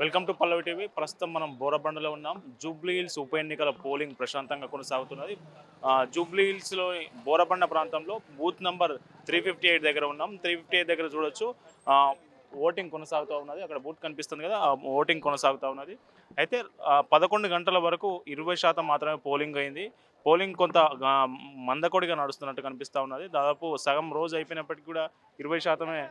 Welcome to Pallavi TV. ప్రస్తుతం మనం బోరబండలో ఉన్నాం. జూబ్లీ హిల్స్ ఉప ఎన్నికల పోలింగ్ ప్రశాంతంగా కొనసాగుతున్నది. జూబ్లీ హిల్స్లో బోరబండ ప్రాంతంలో బూత్ నంబర్ 358 దగ్గర ఉన్నాం. 358 దగ్గర చూడొచ్చు ఓటింగ్ కొనసాగుతూ ఉన్నది. అక్కడ బూత్ కనిపిస్తుంది కదా, ఆ ఓటింగ్ కొనసాగుతూ ఉన్నది. అయితే 11 గంటల వరకు 20% మాత్రమే పోలింగ్ అయింది. పోలింగ్ కొంత మందకొడిగా నడుస్తున్నట్టు కనిపిస్తూ ఉన్నది. దాదాపు సగం రోజు అయిపోయినప్పటికీ కూడా 20%మే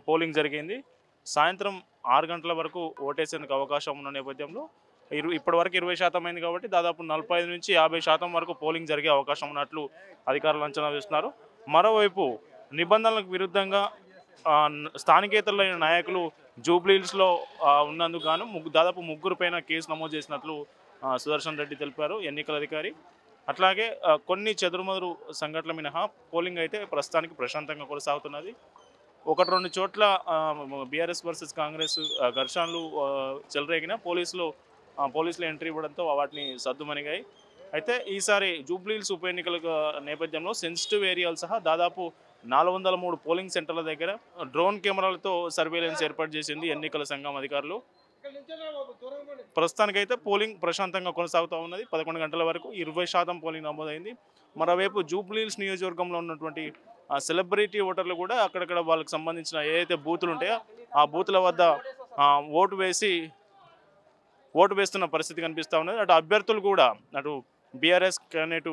పోలింగ్ జరిగింది. సాయంత్రం 6 గంటల వరకు ఓటేసేందుకు అవకాశం ఉన్న నేపథ్యంలో ఇప్పటి వరకు 20% అయింది కాబట్టి దాదాపు 45 నుంచి 50% వరకు పోలింగ్ జరిగే అవకాశం ఉన్నట్లు అధికారులు అంచనా వేస్తున్నారు. మరోవైపు నిబంధనలకు విరుద్ధంగా స్థానికేతరులైన నాయకులు జూబ్లీహిల్స్లో ఉన్నందుకు గాను దాదాపు ముగ్గురు పైన కేసు నమోదు చేసినట్లు సుదర్శన్ రెడ్డి తెలిపారు, ఎన్నికల అధికారి. అట్లాగే కొన్ని చెదురుమదురు సంఘటనల మినహా పోలింగ్ అయితే ప్రస్తుతానికి ప్రశాంతంగా కొనసాగుతున్నది. ఒకటి రెండు చోట్ల బీఆర్ఎస్ వర్సెస్ కాంగ్రెస్ ఘర్షణలు చెలరేగిన పోలీసులు ఎంట్రీ ఇవ్వడంతో వాటిని సద్దుమణిగాయి. అయితే ఈసారి జూబ్లీహిల్స్ ఉప ఎన్నికల నేపథ్యంలో సెన్సిటివ్ ఏరియాలు సహా దాదాపు 403 పోలింగ్ సెంటర్ల దగ్గర డ్రోన్ కెమెరాలతో సర్వేలెన్స్ ఏర్పాటు చేసింది ఎన్నికల సంఘం అధికారులు. ప్రస్తుతానికైతే పోలింగ్ ప్రశాంతంగా కొనసాగుతూ ఉన్నది. 11 గంటల వరకు 20% పోలింగ్ నమోదైంది. మరోవైపు జూబ్లీహిల్స్ నియోజకవర్గంలో ఉన్నటువంటి సెలబ్రిటీ ఓటర్లు కూడా అక్కడక్కడ వాళ్ళకి సంబంధించిన ఏదైతే బూతులు ఉంటాయో ఆ బూతుల వద్ద ఓటు వేస్తున్న పరిస్థితి కనిపిస్తూ ఉన్నది. అటు అభ్యర్థులు కూడా అటు బీఆర్ఎస్ క్యాండిడేటు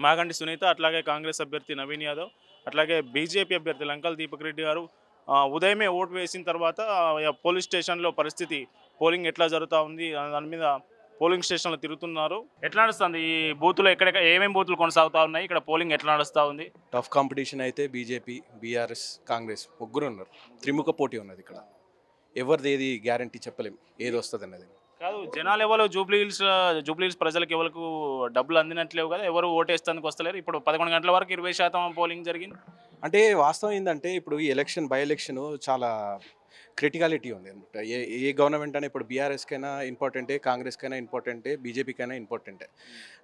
మాగంటి సునీత, అట్లాగే కాంగ్రెస్ అభ్యర్థి నవీన్ యాదవ్, అట్లాగే బీజేపీ అభ్యర్థి లంకల్ దీపక్ రెడ్డి గారు ఉదయమే ఓటు వేసిన తర్వాత పోలీస్ స్టేషన్లో పరిస్థితి పోలింగ్ ఎట్లా జరుగుతూ ఉంది దాని మీద పోలింగ్ స్టేషన్లో తిరుగుతున్నారు. ఎట్లా నడుస్తుంది ఈ బూతులు, ఎక్కడెక్కడ ఏమేమి బూతులు కొనసాగుతూ ఉన్నాయి, ఇక్కడ పోలింగ్ ఎట్లా నడుస్తూ ఉంది? టఫ్ కాంపిటీషన్ అయితే బీజేపీ, బీఆర్ఎస్, కాంగ్రెస్ ముగ్గురు ఉన్నారు. త్రిముఖ పోటీ ఉన్నది ఇక్కడ. ఎవరిది ఏది గ్యారంటీ చెప్పలేము ఏది వస్తుంది అన్నది. కాదు, జనాలు ఎవరు జూబ్లీహిల్స్ ప్రజలకు ఎవరికి డబ్బులు అందినట్లేవు కదా, ఎవరు ఓటేస్తానికి వస్తలేరు. ఇప్పుడు 11 గంటల వరకు 20% పోలింగ్ జరిగింది. అంటే వాస్తవం ఏంటంటే ఇప్పుడు ఈ ఎలక్షన్ బై ఎలక్షన్ చాలా క్రిటికాలిటీ ఉంది అనమాట. ఏ గవర్నమెంట్ అయినా ఇప్పుడు బీఆర్ఎస్కైనా ఇంపార్టెంటే, కాంగ్రెస్కైనా ఇంపార్టెంటే, బీజేపీకైనా ఇంపార్టెంటే.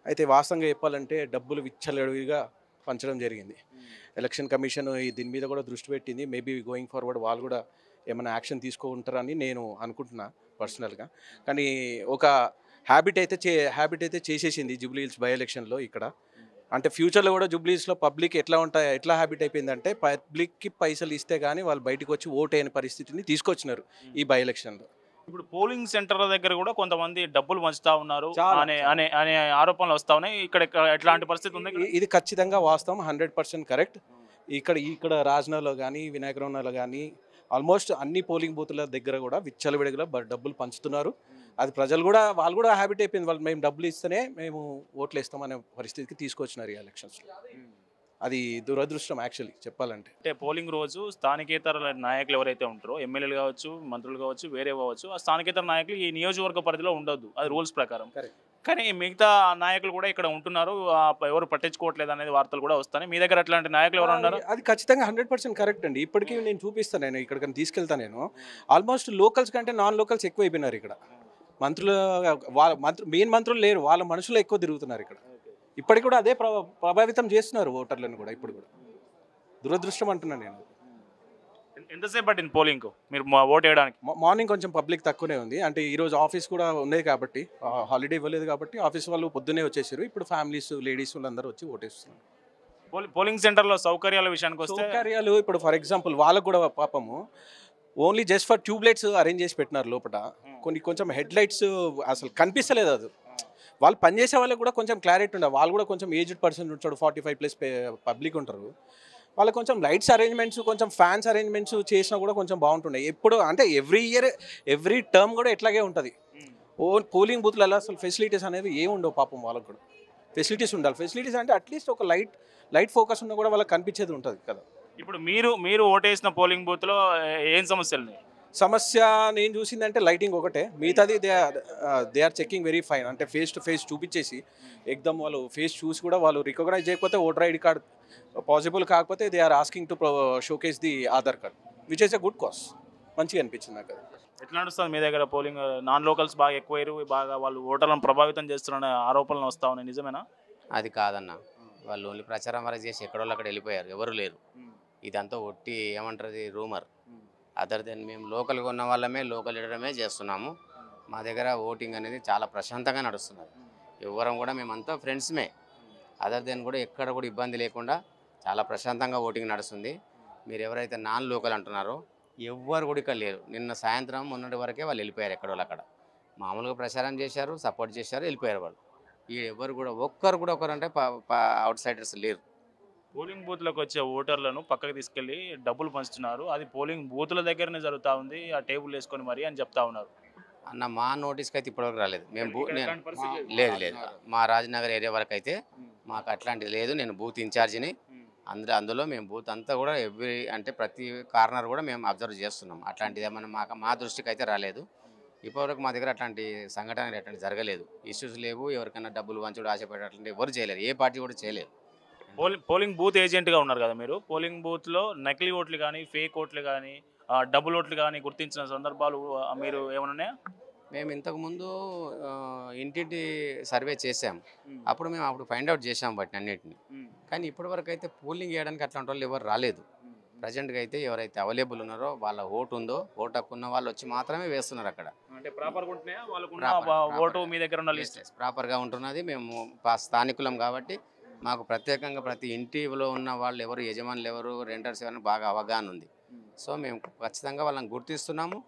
అయితే వాస్తవంగా చెప్పాలంటే డబ్బులు విచ్చలవిడిగా పంచడం జరిగింది. ఎలక్షన్ కమిషన్ దీని మీద కూడా దృష్టి పెట్టింది. మేబీ గోయింగ్ ఫార్వర్డ్ వాళ్ళు కూడా ఏమైనా యాక్షన్ తీసుకుంటారని నేను అనుకుంటున్నా పర్సనల్గా. కానీ ఒక హ్యాబిట్ అయితే చేసేసింది జూబ్లీహిల్స్ బై ఎలక్షన్లో ఇక్కడ. అంటే ఫ్యూచర్లో కూడా జూబ్లీహిల్స్లో పబ్లిక్ ఎట్లా హ్యాబిట్ అయిపోయిందంటే పబ్లిక్కి పైసలు ఇస్తే కానీ వాళ్ళు బయటకు వచ్చి ఓటు అయిన పరిస్థితిని తీసుకొచ్చినారు ఈ బై ఎలక్షన్లో. ఇప్పుడు పోలింగ్ సెంటర్ల దగ్గర కూడా కొంతమంది డబ్బులు పంచుతా ఉన్నారు అనే ఆరోపణలు వస్తా ఉన్నాయి. ఇక్కడ ఎట్లాంటి పరిస్థితి ఉంది? ఇది ఖచ్చితంగా వాస్తవం, 100% కరెక్ట్. ఇక్కడ రాజ్నగర్లో కానీ వినాయకరంలో కానీ ఆల్మోస్ట్ అన్ని పోలింగ్ బూత్ల దగ్గర కూడా విచ్చలవిడిగా డబ్బులు పంచుతున్నారు. అది వాళ్ళు కూడా హ్యాబిట్ అయిపోయింది. వాళ్ళు మేము డబ్బులు ఇస్తేనే మేము ఓట్లు వేస్తామనే పరిస్థితికి తీసుకొచ్చినారు ఈ ఎలక్షన్స్లో. అది దురదృష్టం యాక్చువల్లీ చెప్పాలంటే. అంటే పోలింగ్ రోజు స్థానికేతర నాయకులు ఎవరైతే ఉంటారో, ఎమ్మెల్యేలు కావచ్చు, మంత్రులు కావచ్చు, వేరే కావచ్చు, ఆ స్థానికేతర నాయకులు ఈ నియోజకవర్గ పరిధిలో ఉండొద్దు, అది రూల్స్ ప్రకారం. కానీ మిగతా నాయకులు కూడా ఇక్కడ ఉంటున్నారు, ఎవరు పట్టించుకోవట్లేదు అనేది వార్తలు కూడా వస్తాయి. మీ దగ్గర అట్లాంటి నాయకులు ఎవరు ఉన్నారు? అది ఖచ్చితంగా 100% కరెక్ట్ అండి. ఇప్పటికీ నేను చూపిస్తాను, నేను ఇక్కడికి తీసుకెళ్తాను. నేను ఆల్మోస్ట్ లోకల్స్ కంటే నాన్ లోకల్స్ ఎక్కువ అయిపోయినారు ఇక్కడ. మెయిన్ మంత్రులు లేరు, వాళ్ళ మనుషులు ఎక్కువ తిరుగుతున్నారు ఇక్కడ. ఇప్పటికి కూడా అదే ప్రభావితం చేస్తున్నారు ఓటర్లను కూడా. ఇప్పుడు కూడా దురదృష్టం అంటున్నాను నేను. ఎంతసేపు పట్టింది పోలింగ్ మీరు ఓట్ వేయడానికి? మార్నింగ్ కొంచెం పబ్లిక్ తక్కువనే ఉంది. అంటే ఈరోజు ఆఫీస్ కూడా ఉండేది కాబట్టి, హాలిడే ఇవ్వలేదు కాబట్టి ఆఫీస్ వాళ్ళు పొద్దున్నే వచ్చేసారు. ఇప్పుడు ఫ్యామిలీస్, లేడీస్ వాళ్ళందరూ వచ్చి ఓటేస్తున్నారు. పోలింగ్ సెంటర్లో సౌకర్యాల విషయానికి వస్తే, సౌకర్యాలు ఇప్పుడు ఫర్ ఎగ్జాంపుల్ వాళ్ళకు కూడా పాపము only just for tube lights arrange చేసి పెట్టినారు లోపల. కొంచెం హెడ్ లైట్స్ అసలు కనిపిస్తలేదు. అది వాళ్ళు పనిచేసే వాళ్ళకి కూడా కొంచెం క్లారిటీ ఉండదు. వాళ్ళు కూడా కొంచెం ఏజ్డ్ పర్సన్ ఉంటాడు, 45+ పబ్లిక్ ఉంటారు. వాళ్ళకి కొంచెం లైట్స్ అరేంజ్మెంట్స్, కొంచెం ఫ్యాన్స్ అరేంజ్మెంట్స్ చేసినా కూడా కొంచెం బాగుంటుండే. ఎప్పుడు అంటే ఎవ్రీ టర్మ్ కూడా ఎట్లాగే ఉంటుంది. పోలింగ్ బూత్లలో అసలు ఫెసిలిటీస్ అనేవి ఏమి ఉండవు పాపం. వాళ్ళకి కూడా ఫెసిలిటీస్ ఉండాలి. ఫెసిలిటీస్ అంటే అట్లీస్ట్ ఒక లైట్ ఫోకస్ ఉన్నా కూడా వాళ్ళకి కనిపించేది ఉంటుంది కదా. ఇప్పుడు మీరు ఓటేసిన పోలింగ్ బూత్లో ఏం సమస్యలు? సమస్య నేను చూసిందంటే లైటింగ్ ఒకటే. మిగతాది they are checking very fine. అంటే ఫేస్ టు ఫేస్ చూపించేసి ఎగ్దమ్ వాళ్ళు ఫేస్ చూసి కూడా వాళ్ళు రికగ్నైజ్ చేయకపోతే ఓటర్ ఐడి కార్డ్ పాసిబుల్ కాకపోతే they are asking to showcase the Aadhaar card, which is a good cause. మంచిగా అనిపించింది నాకు. ఎట్లా నడుస్తుంది మీ దగ్గర పోలింగ్? నాన్ లోకల్స్ బాగా ఎక్కువయ్యారు, బాగా వాళ్ళు ఓటర్లను ప్రభావితం చేస్తున్న ఆరోపణలు వస్తా ఉన్నాయి, నిజమేనా? అది కాదన్న, వాళ్ళు ఓన్లీ ప్రచారం వరకు చేసి ఎక్కడోళ్ళు అక్కడ వెళ్ళిపోయారు, ఎవరు లేరు. ఇదంతా ఒట్టి ఏమంటారు, రూమర్. అదర్ దెన్ మేము లోకల్గా ఉన్న వాళ్ళమే లోకల్ లీడరమే చేస్తున్నాము. మా దగ్గర ఓటింగ్ అనేది చాలా ప్రశాంతంగా నడుస్తున్నది. ఎవరం కూడా మేమంతా ఫ్రెండ్స్మే. అదర్ దెన్ కూడా ఎక్కడ కూడా ఇబ్బంది లేకుండా చాలా ప్రశాంతంగా ఓటింగ్ నడుస్తుంది. మీరు ఎవరైతే నాన్ లోకల్ అంటున్నారో ఎవ్వరు కూడా ఇక్కడ లేరు. నిన్న సాయంత్రం మొన్నటి వరకే వాళ్ళు వెళ్ళిపోయారు ఎక్కడ వాళ్ళు అక్కడ. మామూలుగా ప్రచారం చేశారు, సపోర్ట్ చేశారు, వెళ్ళిపోయారు వాళ్ళు. ఈ ఎవరు కూడా ఒక్కరు కూడా ఒకరంటే అవుట్ సైడర్స్ లేరు. పోలింగ్ బూత్లకు వచ్చే ఓటర్లను పక్కకు తీసుకెళ్లి డబ్బులు పంచుతున్నారు. అది పోలింగ్ బూతుల దగ్గరనే జరుగుతూ ఉంది. ఆ టేబుల్ వేసుకొని మరి అని చెప్తా ఉన్నారు. అన్న మా నోటీస్కి అయితే ఇప్పటివరకు రాలేదు. మేము ఇక్కడ ఎలాంటి పరిస్థితి లేదు. లేదు మా రాజనగర్ ఏరియా వరకు అయితే మాకు అట్లాంటిది లేదు. నేను బూత్ ఇన్ఛార్జిని. అందులో మేము బూత్ అంతా కూడా అంటే ప్రతి కార్నర్ కూడా మేము అబ్జర్వ్ చేస్తున్నాం. అట్లాంటిది ఏమన్నా మా దృష్టికి అయితే రాలేదు. ఇప్పటివరకు మా దగ్గర అట్లాంటి సంఘటనలు అట్లాంటి జరగలేదు. ఇష్యూస్ లేవు. ఎవరికైనా డబ్బులు వంచుడు ఆశపడే అట్లాంటి ఎవరు చేయలేరు. ఏ పార్టీ కూడా చేయలేదు. పోలింగ్ బూత్ ఏజెంట్గా ఉన్నారు కదా మీరు. పోలింగ్ బూత్లో నకిలీ ఓట్లు కానీ ఫేక్ ఓట్లు కానీ డబుల్ ఓట్లు కానీ గుర్తించిన సందర్భాలు మీరు ఏమైనా ఉన్నాయా? మేము ఇంతకుముందు ఇంటింటి సర్వే చేసాం. అప్పుడు ఫైండ్ అవుట్ చేసాం వాటిని అన్నిటిని. కానీ ఇప్పటివరకు అయితే పోలింగ్ చేయడానికి అట్లాంటి వాళ్ళు ఎవరు రాలేదు. ప్రజెంట్గా అయితే ఎవరైతే అవైలబుల్ ఉన్నారో వాళ్ళ ఓటు ఉందో ఓటు హక్కు ఉన్న వాళ్ళు వచ్చి మాత్రమే వేస్తున్నారు అక్కడ. అంటే ప్రాపర్గా ఉంటున్నాయా వాళ్ళకున్న ఓటు మీ దగ్గర ఉన్న లిస్ట్? ప్రాపర్గా ఉంటున్నది. మేము స్థానికులం కాబట్టి మాకు ప్రత్యేకంగా ప్రతి ఇంటిలో ఉన్న వాళ్ళు ఎవరు, యజమానులు ఎవరు, రెంటర్స్ ఎవరు బాగా అవగాహన ఉంది. సో మేము ఖచ్చితంగా వాళ్ళని గుర్తిస్తున్నాము.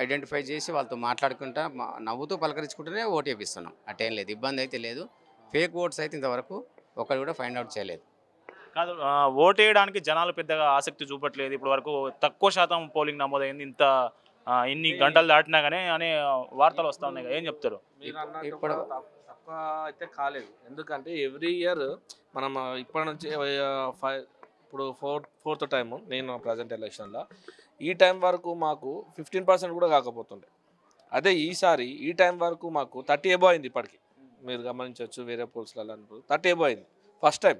ఐడెంటిఫై చేసి వాళ్ళతో మాట్లాడుకుంటా నవ్వుతూ పలకరించుకుంటూనే ఓటు వేపిస్తున్నాం. అటేం లేదు, ఇబ్బంది అయితే లేదు. ఫేక్ ఓట్స్ అయితే ఇంతవరకు ఒకటి కూడా ఫైండ్ అవుట్ చేయలేదు. కాదు, ఓటు వేయడానికి జనాలు పెద్దగా ఆసక్తి చూపట్లేదు. ఇప్పటి వరకు తక్కువ శాతం పోలింగ్ నమోదైంది. ఇన్ని గంటలు దాటినా కానీ అనే వార్తలు వస్తూ ఉన్నాయి. ఏం చెప్తారు? ఇప్పుడు తక్కువ అయితే కాలేదు. ఎందుకంటే ఎవ్రీ ఇయర్ మనం ఇప్పటి నుంచి ఇప్పుడు ఫోర్త్ టైము నేను ప్రజెంట్ ఎలక్షన్లో ఈ టైం వరకు మాకు 15% కూడా కాకపోతుండే. అదే ఈసారి ఈ టైం వరకు మాకు 30 ఎబో అయింది. ఇప్పటికి మీరు గమనించవచ్చు. వేరే పోల్స్లలో 30 ఎబో అయింది. ఫస్ట్ టైం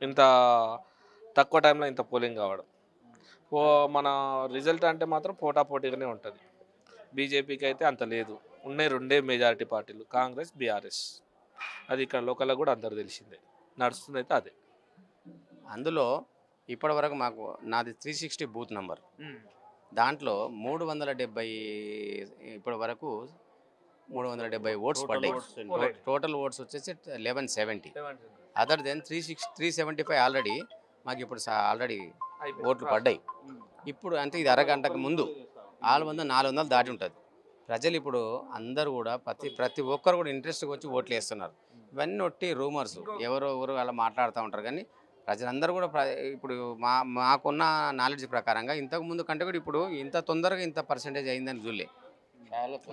ఇంత తక్కువ టైంలో ఇంత పోలింగ్ కావడం. మన రిజల్ట్ అంటే మాత్రం పోటాపోటీగానే ఉంటుంది. బీజేపీకి అయితే అంత లేదు. రెండే మెజారిటీ పార్టీలు, కాంగ్రెస్, బీఆర్ఎస్. అది ఇక్కడ లోకల్లో కూడా అందరు తెలిసిందే. నడుస్తుంది అయితే అదే. అందులో ఇప్పటి వరకు నాది 360 బూత్ నంబర్. దాంట్లో 370 ఇప్పటి వరకు 370 ఓట్స్ పడ్డాయి. టోటల్ ఓట్స్ వచ్చేసి 1170. అదర్ దెన్ 375 ఆల్రెడీ మాకు ఇప్పుడు ఆల్రెడీ ఓట్లు పడ్డాయి. ఇప్పుడు అంటే ఇది అరగంటకు ముందు 400 దాటి ఉంటుంది. ప్రజలు ఇప్పుడు అందరూ కూడా ప్రతి ఒక్కరు కూడా ఇంట్రెస్ట్గా వచ్చి ఓట్లు వేస్తున్నారు. ఇవన్నీ ఒట్టి రూమర్స్, ఎవరు అలా మాట్లాడుతూ ఉంటారు. కానీ ప్రజలందరూ కూడా ఇప్పుడు మాకున్న నాలెడ్జ్ ప్రకారంగా ఇంతకుముందు కంటే కూడా ఇప్పుడు ఇంత తొందరగా ఇంత పర్సెంటేజ్ అయిందని చూడలే.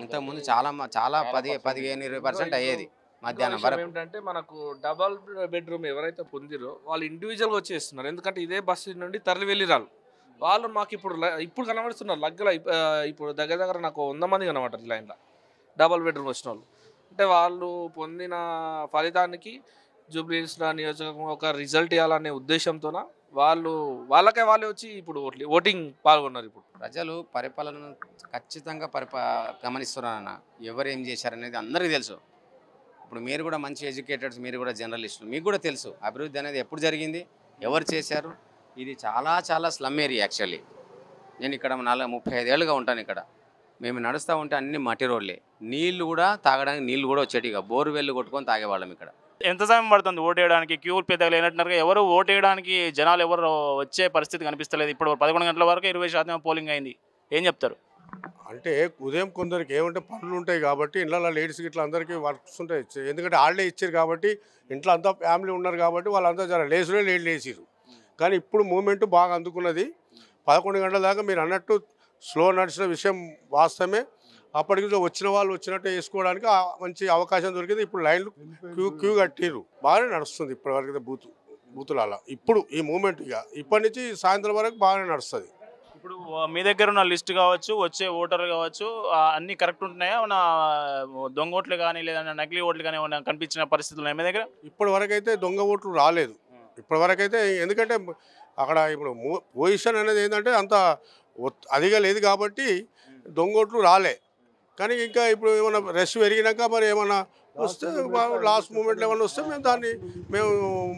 ఇంతకుముందు చాలా 15-20% అయ్యేది మధ్యాహ్నం వరకు. ఏంటంటే మనకు డబల్ బెడ్రూమ్ ఎవరైతే పొందిరో వాళ్ళు ఇండివిజువల్గా వచ్చేస్తున్నారు. ఎందుకంటే ఇదే బస్సు నుండి తరలి వెళ్ళిరారు వాళ్ళు. మాకు ఇప్పుడు కనబడుతున్నారు లగ్గల. ఇప్పుడు దగ్గర నాకు 100 మంది కనబడతారు లైన్లో డబల్ బెడ్రూమ్ వచ్చిన వాళ్ళు. అంటే వాళ్ళు పొందిన ఫలితానికి జూబ్లీహిల్స్ నియోజకవర్గం ఒక రిజల్ట్ ఇవ్వాలనే ఉద్దేశంతోన వాళ్ళకే వాళ్ళే వచ్చి ఇప్పుడు ఓటింగ్ పాల్గొన్నారు. ఇప్పుడు ప్రజలు పరిపాలనను ఖచ్చితంగా గమనిస్తున్నారన్న. ఎవరు ఏం చేశారనేది అందరికీ తెలుసు. ఇప్పుడు మీరు కూడా మంచి ఎడ్యుకేటెడ్స్, మీరు కూడా జర్నలిస్టులు, మీకు కూడా తెలుసు అభివృద్ధి అనేది ఎప్పుడు జరిగింది, ఎవరు చేశారు. ఇది చాలా స్లమ్ ఏరియా. యాక్చువల్లీ నేను ఇక్కడ 35 ఏళ్ళుగా ఉంటాను. ఇక్కడ మేము నడుస్తూ ఉంటే అన్ని మట్టి రోడ్లే. నీళ్ళు కూడా తాగడానికి నీళ్ళు కూడా వచ్చేటిగా బోర్వెల్ కొట్టుకొని తాగేవాళ్ళం ఇక్కడ. ఎంత సమయం పడుతుంది ఓటు వేయడానికి? క్యూలు పెద్దగా లేనట్టున్నారు. ఎవరు ఓటు వేయడానికి జనాలు ఎవరు వచ్చే పరిస్థితి కనిపిస్తలేదు. ఇప్పుడు 11 గంటల వరకు 20% పోలింగ్ అయింది. ఏం చెప్తారు? అంటే ఉదయం కొందరికి ఏమంటే పనులు ఉంటాయి కాబట్టి ఇంట్లో లేడీస్కి ఇట్లా అందరికీ వర్క్స్ ఉంటాయి. ఎందుకంటే హాలిడే ఇచ్చారు కాబట్టి ఇంట్లో అంతా ఫ్యామిలీ ఉన్నారు కాబట్టి వాళ్ళంతా జర లేట్ లేచిరు. కానీ ఇప్పుడు మూమెంట్ బాగా అందుకున్నది. 11 గంటల దాకా మీరు అన్నట్టు స్లో నడిచిన విషయం వాస్తవమే. అప్పటికి వచ్చిన వాళ్ళు వచ్చినట్టు వేసుకోవడానికి మంచి అవకాశం దొరికింది. ఇప్పుడు లైన్లు క్యూ కట్టిరు. బాగానే నడుస్తుంది ఇప్పటివరకు బూతులు అలా. ఇప్పుడు ఈ మూమెంట్ ఇప్పటి నుంచి సాయంత్రం వరకు బాగానే నడుస్తుంది. ఇప్పుడు మీ దగ్గర ఉన్న లిస్ట్ కావచ్చు, వచ్చే ఓటర్లు కావచ్చు, అన్నీ కరెక్ట్ ఉంటున్నాయా? ఉన్న దొంగ ఓట్లు కానీ లేదంటే నకిలీ ఓట్లు కానీ ఏమైనా కనిపించిన పరిస్థితులు ఉన్నాయి మీ దగ్గర? ఇప్పటి వరకు అయితే దొంగ ఓట్లు రాలేదు. ఇప్పటి వరకు అయితే ఎందుకంటే అక్కడ ఇప్పుడు పొజిషన్ అనేది ఏంటంటే అంత అదిగా లేదు కాబట్టి దొంగ ఓట్లు రాలే. కానీ ఇంకా ఇప్పుడు ఏమైనా రష్ పెరిగినాక మరి ఏమైనా వస్తే లాస్ట్ మూమెంట్లో ఏమైనా వస్తే మేము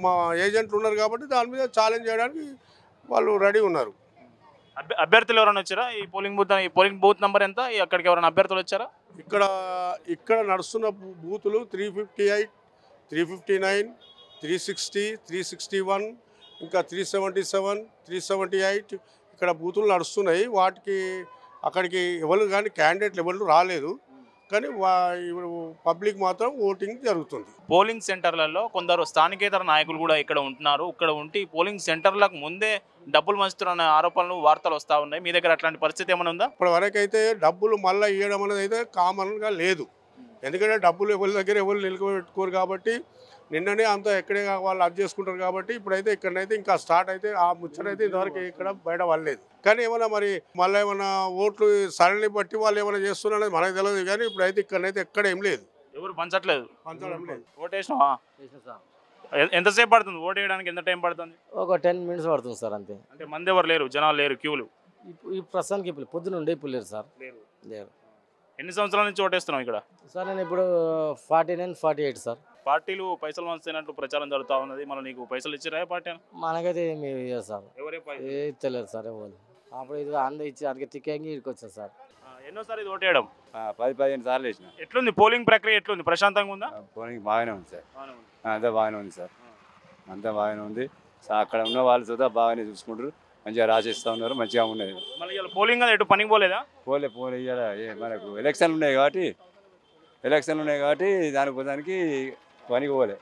మా ఏజెంట్లు ఉన్నారు కాబట్టి దాని మీద ఛాలెంజ్ చేయడానికి వాళ్ళు రెడీ ఉన్నారు. అభ్యర్థులు ఎవరైనా వచ్చారా ఈ పోలింగ్ బూత్ నెంబర్ ఎంత అక్కడికి ఎవరైనా అభ్యర్థులు వచ్చారా? ఇక్కడ ఇక్కడ నడుస్తున్న బూతులు 358, 359, 360, 361, ఇంకా 377, 378 ఇక్కడ బూతులు నడుస్తున్నాయి. వాటికి అక్కడికి ఎవరు కానీ క్యాండిడేట్లు ఎవరు రాలేదు, కానీ పబ్లిక్ మాత్రం ఓటింగ్ జరుగుతుంది. పోలింగ్ సెంటర్లలో కొందరు స్థానికేతర నాయకులు కూడా ఇక్కడ ఉంటున్నారు. ఇక్కడ ఉండి పోలింగ్ సెంటర్లకు ముందే డబ్బులు పంచుతున్న ఆరోపణలు వార్తలు వస్తూ ఉన్నాయి. మీ దగ్గర అట్లాంటి పరిస్థితి ఏమైనా ఉందా? ఇప్పటి వరకు అయితే డబ్బులు మళ్ళీ ఇవ్వడం అనేది అయితే కామన్గా లేదు. ఎందుకంటే డబ్బులు ఎవరి దగ్గర ఎవరు నిలబెట్టుకోరు కాబట్టి నిన్ననే అంతా ఎక్కడే వాళ్ళు అది చేసుకుంటారు కాబట్టి ఇప్పుడైతే ఇక్కడనైతే ఇంకా స్టార్ట్ అయితే ఆ ముచ్చటైతే ఇంతవరకు ఇక్కడ బయట పడలేదు. కానీ ఏమైనా మరి మళ్ళీ ఏమైనా ఓట్లు సరళి బట్టి వాళ్ళు ఏమైనా చేస్తున్నారు అనేది మనకు తెలియదు. కానీ ఇప్పుడైతే ఇక్కడనైతే ఎక్కడ ఏం లేదు, ఎవరు పంచట్లేదు. పంచడం లేదు. ఓటేసినావా? ఎంతసేపు పడుతుంది ఓటు వేయడానికి? ఎంత టైం పడుతుంది? ఒక 10 minutes పడుతుంది సార్ అంతే. అంటే మంది ఎవరు లేరు, జనాలు లేరు, క్యూలు ఈ ప్రస్తుతానికి ఇప్పుడు పొద్దునుండే ఇప్పుడు లేరు సార్. లేరు. ఎన్ని సంవత్సరాల నుంచి ఓటేస్తున్నావు ఇక్కడ? సార్ నేను ఇప్పుడు 49, 48 సార్. పార్టీలు పైసలు వంచినట్టు ప్రచారం జరుగుతూ ఉన్నది. మళ్ళీ నీకు పైసలు ఇచ్చిరా పార్టీ? మనకైతే ఏమి ఇయ్యదు సార్, ఎవరే ఏ తెలియదు సార్ ఎవరు. అప్పుడు ఇది అందరూ ఇచ్చి అందుకే తిక్కంగి ఇక్కడికి వచ్చాను సార్. ఎన్నోసారి ఇది ఓటేయడం? 10-15 సార్లు వేసిన. ఎట్లుంది పోలింగ్ ప్రక్రియ? ఎట్లుంది? ప్రశాంతంగా ఉందా? పోలింగ్ బాగానే ఉంది సార్. అంతా బాగానే ఉంది సార్, అంతా బాగానే ఉంది. అక్కడ ఉన్న వాళ్ళు చూద్దా బాగానే చూసుకుంటారు, మంచిగా రాసిస్తూ ఉన్నారు, మంచిగా ఉన్నది. మళ్ళీ ఇలా పోలింగ్ కదా, ఎటు పనికి పోలేదా? పోలే ఇవాళ మనకు ఎలక్షన్లు ఉన్నాయి కాబట్టి దానికి పనికి పనికి పనికి పోలే.